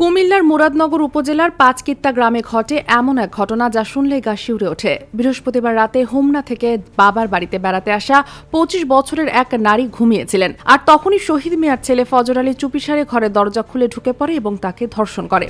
কুমিল্লার মুরাদনগর উপজেলার পাঁচকিত্তা গ্রামে ঘটে এমন এক ঘটনা যা শুনলেই গা শিউরে ওঠে। বৃহস্পতিবার রাতে হোমনা থেকে বাবার বাড়িতে বেড়াতে আসা ২৫ বছরের এক নারী ঘুমিয়েছিলেন, আর তখনই শহীদ মিয়ার ছেলে ফজর আলী চুপিসারে ঘরের দরজা খুলে ঢুকে পড়ে এবং তাকে ধর্ষণ করে।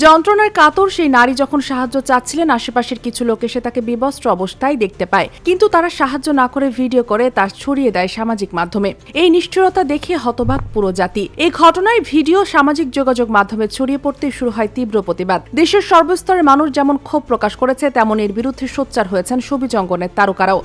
যন্ত্রণার কাতর সেই নারী যখন সাহায্য চাচ্ছিলেন, আশেপাশের কিছু লোক এসে তাকে বিবস্ত্র অবস্থায় দেখতে পায়, কিন্তু তারা সাহায্য না করে ভিডিও করে তা ছড়িয়ে দেয় সামাজিক মাধ্যমে। এই নিষ্ঠুরতা দেখে হতবাক পুরো জাতি। এই ঘটনার ভিডিও সামাজিক যোগাযোগ মাধ্যমে ছড়িয়ে পড়তে শুরু হয় তীব্র প্রতিবাদ। দেশের সর্বস্তরের মানুষ যেমন ক্ষোভ প্রকাশ করেছে, তেমন এর বিরুদ্ধে সোচ্চার হয়েছেন ছবি অঙ্গনের তারকারাও।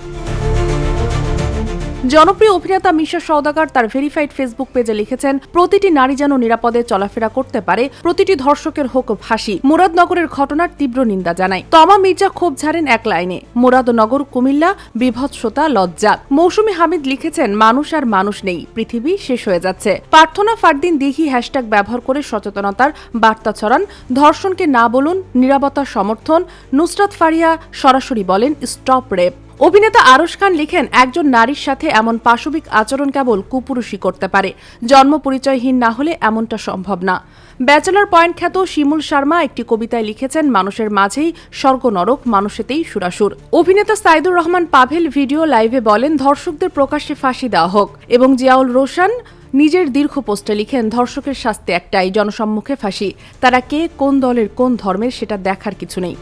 জনপ্রিয় অভিনেতা মিশা সওদাগর তার ভেরিফাইড ফেসবুক পেজে লিখেছেন, প্রতিটি নারী যেন নিরাপদে চলাফেরা করতে পারে, প্রতিটি ধর্ষকের হোক ফাঁসি। মুরাদনগরের ঘটনার তীব্র নিন্দা জানায়। তমা মির্জা ক্ষোভ ঝাড়েন এক লাইনে, মুরাদনগর কুমিল্লা, বিভৎসতা, লজ্জা। মৌসুমী হামিদ লিখেছেন, মানুষ আর মানুষ নেই, পৃথিবী শেষ হয়ে যাচ্ছে। প্রার্থনা ফারদিন দিঘি হ্যাশট্যাগ ব্যবহার করে সচেতনতার বার্তা ছড়ান, ধর্ষণকে না বলুন, নিরাপত্তার সমর্থন। নুসরাত ফারিয়া সরাসরি বলেন, স্টপ রেপ। অভিনেতা আরশ খান লিখেন, একজন নারীর সাথে এমন পাশবিক আচরণ কেবল কুপুরুষই করতে পারে, জন্ম পরিচয়হীন না হলে এমনটা সম্ভব না। ব্যাচেলর পয়েন্ট খ্যাত শিমুল শর্মা একটি কবিতায় লিখেছেন, মানুষের মাঝেই স্বর্গ নরক, মানুষেতেই সুরাসুর। অভিনেতা সাইদুর রহমান পাভেল ভিডিও লাইভে বলেন, ধর্ষকদের প্রকাশ্যে ফাঁসি দেওয়া হোক। এবং জিয়াউল রোশন নিজের দীর্ঘ পোস্টে লিখেন, ধর্ষকের শাস্তি একটাই, জনসম্মুখে ফাঁসি। তারা কে, কোন দলের, কোন ধর্মের, সেটা দেখার কিছু নেই।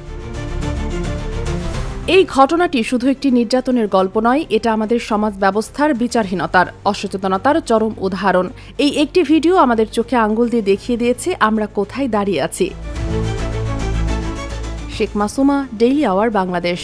এই ঘটনাটি শুধু একটি নির্যাতনের গল্প নয়, এটা আমাদের সমাজ ব্যবস্থার বিচারহীনতার, অসচেতনতার চরম উদাহরণ। এই একটি ভিডিও আমাদের চোখে আঙ্গুল দিয়ে দেখিয়ে দিয়েছে আমরা কোথায় দাঁড়িয়ে আছি। Sheikh Masuma, Daily Our, Bangladesh.